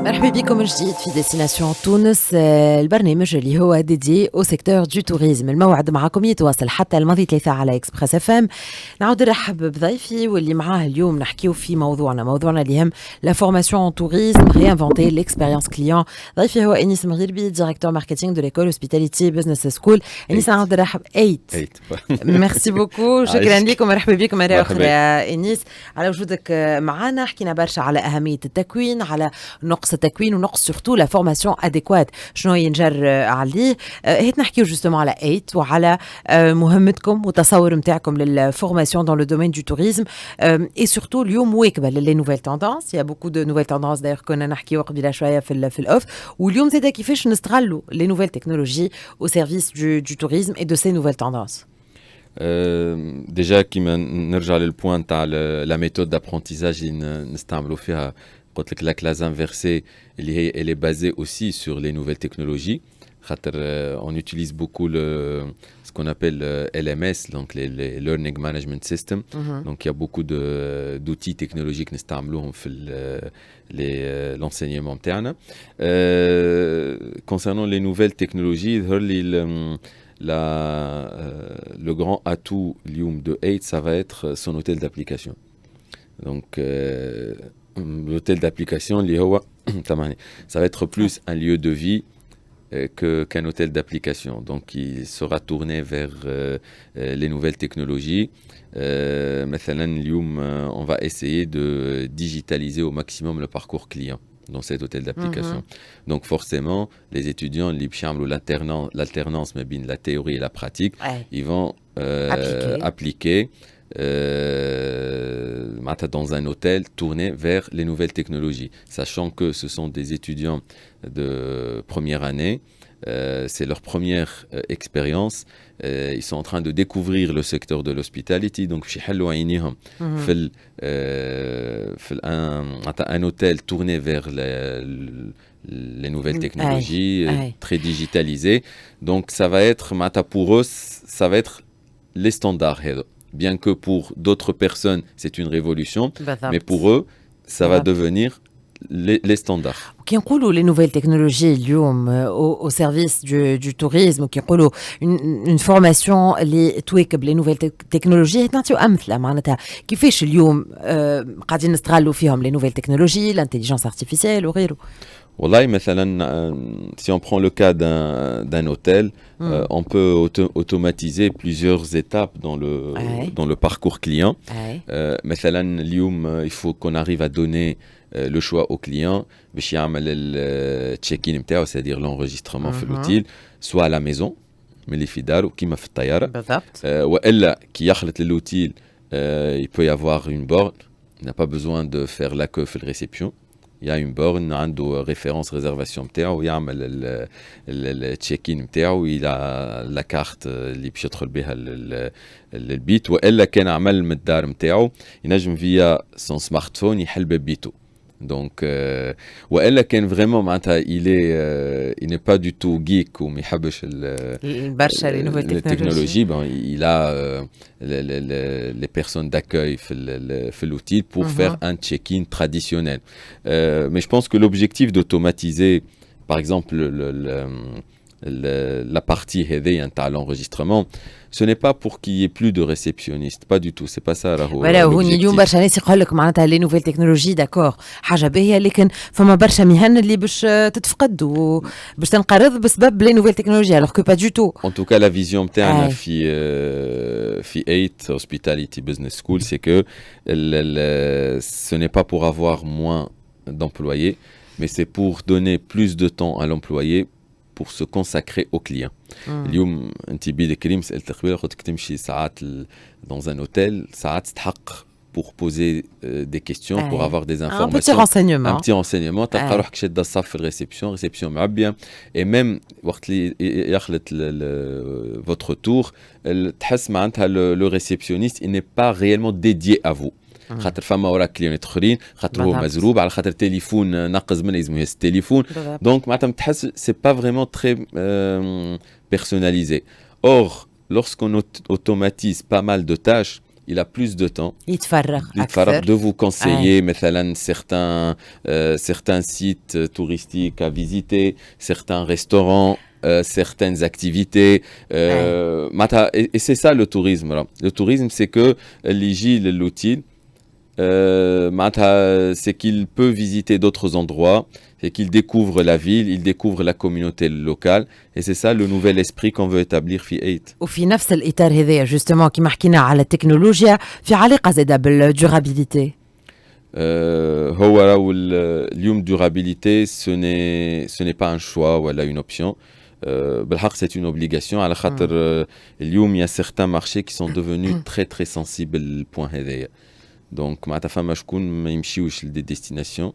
مرحبا بكم من جديد في ديستناسيون تونس البرنامج اللي هو ديدي او سيكتور دو توريزم. الموعد معكم يتواصل حتى الماضي 3 على اكسبريس اف ام. نعود نرحب بضيفي واللي معاه اليوم نحكيو في موضوعنا اللي يهم لا فورماسيون ان توريزم ريانفونتي ليكسبيريونس كليون. ضيفي هو انيس مغربي ديريكتور ماركتينغ دو ليكول هوسبيتاليتي بزنس سكول. انيس نعود نرحب 8 ميرسي بوكو، شكرا لكم، مرحبا بكم مره اخرى يا انيس على وجودك معنا. حكينا برشا على اهميه التكوين، على نقص التكوين ونقص سورتو لا فورماسيون اديكوات شنو ينجر عليه. هيت نحكيو جوستومون على 8 وعلى مهمتكم والتصور نتاعكم للفورماسيون دون لو دومين دو توريزم اي سورتو اليوم واكبه لي نوفيل توندونس. يا بوكو دو نوفيل توندونس داير كنا نحكيو قبيله شويه في الاوف، واليوم زاده كيفاش نستغلوا لي نوفيل تكنولوجي au service du tourisme et de ces nouvelles tendances. Déjà كيما نرجع للبوان تاع لا ميثود d'apprentissage اللي نستعملوا فيها، قلت لك لا كلاس انفيرسي اللي هي elle est basée aussi sur les nouvelles technologies. خاطر on utilise beaucoup ce qu'on appelle LMS, donc les learning management system. Donc il y a beaucoup d'outils technologiques نستعملوهم في l'enseignement تاعنا. Concernant les nouvelles technologies, le grand atout de 8, ça va être son hôtel d'application. Donc l'hôtel d'application ça va être plus un lieu de vie qu'un hôtel d'application. Donc il sera tourné vers les nouvelles technologies. مثلا اليوم on va essayer de digitaliser au maximum le parcours client dans cet hôtel d'application. Donc forcément, les étudiants, l'alternance mais bien la théorie et la pratique, ils vont appliquer dans un hôtel tourné vers les nouvelles technologies, sachant que ce sont des étudiants de première année. C'est leur première expérience. Ils sont en train de découvrir le secteur de l'hospitality. Donc, un hôtel tourné vers les nouvelles technologies, très digitalisé. Donc, ça va être, pour eux, ça va être les standards. Bien que pour d'autres personnes, c'est une révolution, mais pour eux, ça va devenir les standards. كي نقولوا لي نوفيل تكنولوجي اليوم او سيرفيس دو توريزم، وكي نقولوا اون فورماسيون اللي تواكب لي نوفيل تكنولوجي، نعطيو امثله معناتها كيفاش اليوم قاعدين نستغلوا فيهم لي نوفيل تكنولوجي، الانتيليجنس ارتيفيسيال وغيره. والله مثلا si on prend le cas d'un hôtel, on peut automatiser plusieurs étapes dans le parcours client. مثلا اليوم il faut qu'on arrive à donner le choix au client باش يعمل التشيك-in نتاعو، c'est-à-dire l'enregistrement في l'hôtel, soit à la maison ملي في دارو كيما في الطياره بالضبط، والا كي يخلط للوتيل il peut y avoir une borne, il n'a pas besoin de faire la queue في الريسبسيون. Il y a une borne, عنده référence réservation نتاعو، يعمل التشيك-in نتاعو، il a la carte اللي باش يدخل بها للبيت، والا كان عمل من الدار نتاعو ينجم via son smartphone يحل باب بيتو. Donc والا كان vraiment معناتها il n'est pas du tout geek وما يحبش برشا لي نوفيل تكنولوجي، il a les personnes d'accueil في l'outil pour faire un check-in traditionnel. Mais je pense que l'objectif d'automatiser par exemple la partie هذه نتاع l'enregistrement, ce n'est pas pour qu'il y ait plus de réceptionnistes, pas du tout, c'est pas ça ولا هوني اليوم برشا ناس يقول لك معناتها لي نوفيل تكنولوجي داكور حاجه باهيه، لكن فما برشا مهن اللي باش تتفقد وباش تنقرض بسبب لي نوفيل تكنولوجي، alors que pas du tout. En tout cas la vision نتاعنا في 8 Hospitality Business School, c'est que ce n'est pas pour avoir moins d'employés, mais c'est pour donner plus de temps à l'employé pour se consacrer aux clients. اليوم انت بيدك كريم سالت قبيله قلت لك تمشي ساعات dans un hôtel ساعات تحق pour poser des questions, pour avoir des informations, un petit renseignement. تلقى روحك شاده الصف في الريسبسيون معبيه، et même وقت اللي يخلط votre tour تحس معناتها le réceptionniste il n'est pas réellement dédié à vous. خاطر فما وراك كليونات اخرين، خاطر هو مزروب على خاطر تليفون نقز من لازم يهز التليفون. دونك معناتها تحس سي با فريمون تري personnalisé. Or lorsqu'on automatise pas mal de tâches, il a plus de temps يتفرغ أكثر. de vous conseiller مثلا certains sites touristiques à visiter, certains restaurants, certaines activités. Et c'est ça le tourisme. Là. Le tourisme, c'est que l'IGIL, l'outil, c'est qu'il peut visiter d'autres endroits, c'est qu'il découvre la ville, il découvre la communauté locale, et c'est ça le nouvel esprit qu'on veut établir في 8. وفي نفس الإطار هذا justement كما حكينا على التكنولوجيا في علاقة زادة بالدورابيليتي. هو راهو اليوم durabilité ce n'est pas un choix ولا une option. بالحق c'est une obligation على خاطر اليوم il y a certains marchés qui sont devenus très très sensibles للبوان هذايا. Donc معناتها فما شكون ما يمشيوش لدي ديستيناسيون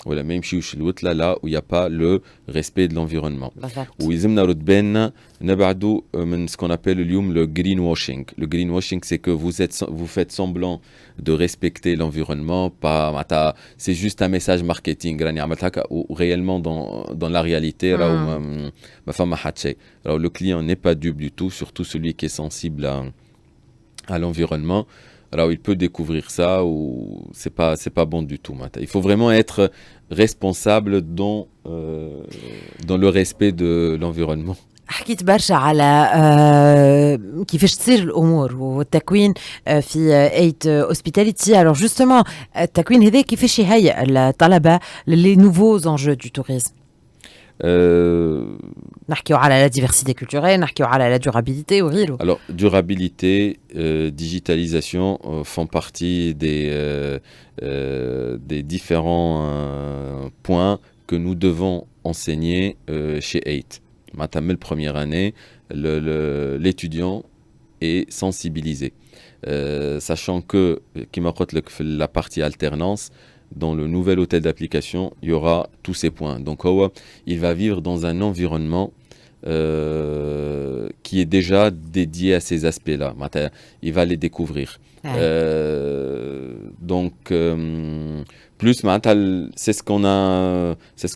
ولا ما يمشيوش لوتلا là où il y a pas le respect de l'environnement. ويلزمنا نرد بالنا نبعدوا من ce qu'on appelle اليوم le greenwashing. Le greenwashing c'est que vous faites semblant de respecter l'environnement, pas معناتها c'est juste un message marketing راني عملت هكا و réellement dans la réalité راهو ما فما حتى شيء. Alors le client n'est pas dupe du tout, surtout celui qui est sensible à l'environnement. Alors il peut découvrir ça ou c'est pas bon du tout. Il faut vraiment être responsable dans le respect de l'environnement. حكيت برشا على كيفاش تصير الامور والتكوين في 8 هوسبيتاليتي. alors justement التكوين هذا كيفاش يهيئ الطلبه للي نوفو زونجو دو توريزم؟ نحكيو على la diversité culturelle, نحكيو على la durabilité وغيره. Alors durabilité, digitalisation font partie des différents points que nous devons enseigner chez 8. Maintenant, la première année, l'étudiant est sensibilisé, sachant que, comme je l'ai dit, la partie alternance, dans le nouvel hôtel d'application, il y aura tous ces points. Donc, il va vivre dans un environnement qui est déjà dédié à ces aspects-là. Il va les découvrir. Donc, plus, c'est ce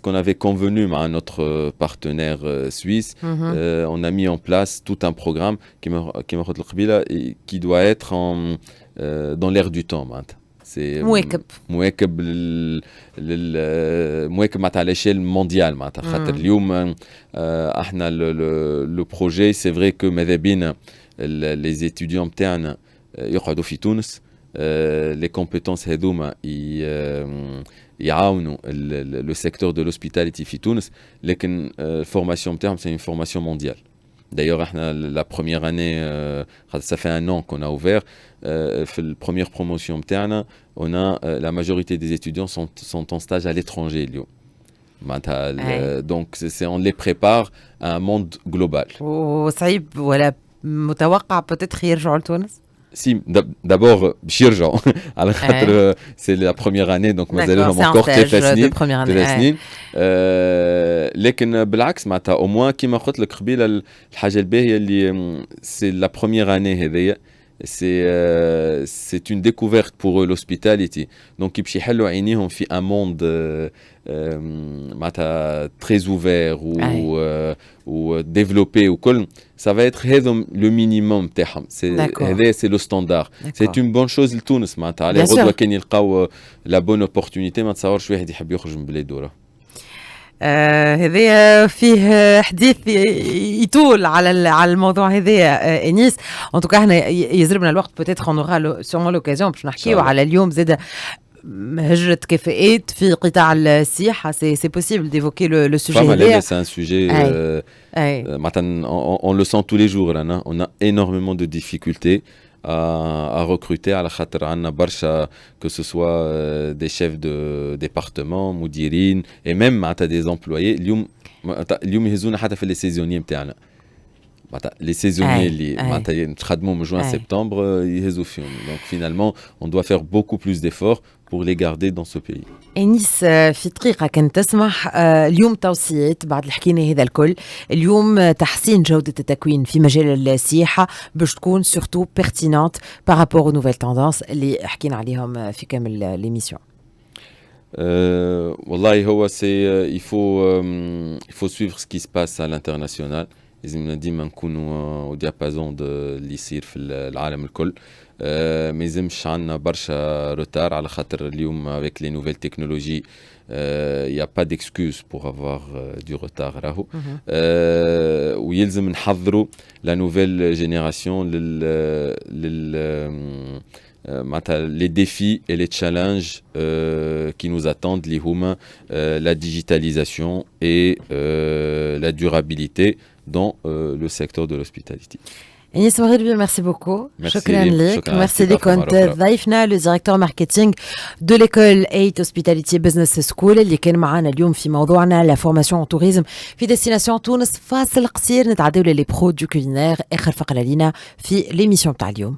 qu'on avait convenu avec notre partenaire suisse. On a mis en place tout un programme qui doit être dans l'air du temps. C'est مواكب à l'échelle mondiale معناتها خاطر اليوم احنا le projet c'est vrai que ماذا بينا les étudiants نتاعنا يقعدوا في تونس les compétences هذوما يعاونوا le secteur de l'hospitalité في تونس لكن الفورماسيون نتاعهم c'est une formation mondiale. D'ailleurs, la première année, ça fait 1 an qu'on a ouvert. La première promotion, la majorité des étudiants sont en stage à l'étranger. Donc, on les prépare à un monde global. وصعيب ولا متوقع peut-être يرجعوا لتونس؟ Si, d'abord, Chirjan, c'est la première année, donc nous allons encore تفاسنين. لكن بالعكس معناتها au moins كيما قلت لك قبيله الحاجه الباهيه اللي c'est la première année هذيا c'est une découverte pour eux l'hospitality. Donc يمشي يحلوا عينيهم في un monde معناتها très ouvert ou développé وكل ça va être le minimum تاعهم. C'est le standard. C'est une bonne chose لتونس معناتها على غدوه كان يلقاو la bonne opportunité ما تصورش واحد يحب يخرج من بلاده. هذا فيه حديث يطول على الموضوع هذا انيس. ان توكا احنا يزربنا الوقت بوتيتر اون اورا سيغمون لوكازيون باش نحكيو على اليوم زاده هجرة كفاءات في قطاع السياحة. سي بوسيبل ديفوكي لو سوجي هذا. C'est un sujet on le sent tous les jours là. On a énormément de difficultés à recruter على خاطر عندنا برشا que ce soit des chefs de département مديرين et même معناتها des employés اليوم يهزونا حتى في les saisonniers نتاعنا les saisonniers اللي معناتها نخدموا من juin septembre يهزوا فيهم. Donc finalement on doit faire beaucoup plus d'efforts pour les garder dans ce pays. انيس في دقيقة كان تسمح اليوم توصيات بعد اللي حكينا هذا الكل اليوم تحسين جودة التكوين في مجال السياحة باش تكون surtout pertinente par rapport aux nouvelles tendances اللي حكينا عليهم في كامل l'émission. والله هو il faut suivre ce qui se passe à l'international. لازم ديما نكونوا au diapason de اللي يصير في العالم الكل. ما يلزمش عندنا برشا روتار على خاطر اليوم avec les nouvelles technologies il n'y a pas d'excuse pour avoir du retard راهو ويلزم نحضروا la nouvelle génération les défis et les challenges qui nous attendent اللي هما la digitalisation et la durabilité dans le secteur de l'hospitalité. Agnès Maghribi, merci beaucoup. Merci ليك. Merci ليك. كنت ضيفنا لو ديريكتور ماركتينغ دو ليكول 8 هوسبيتاليتي بزنس سكول اللي كان معنا اليوم في موضوعنا لا فورماسيون ان توريزم في ديستيناسيون تونس. فاصل قصير نتعداو لي برو دو كولينير اخر فقره لينا في ليميسيون تاع اليوم.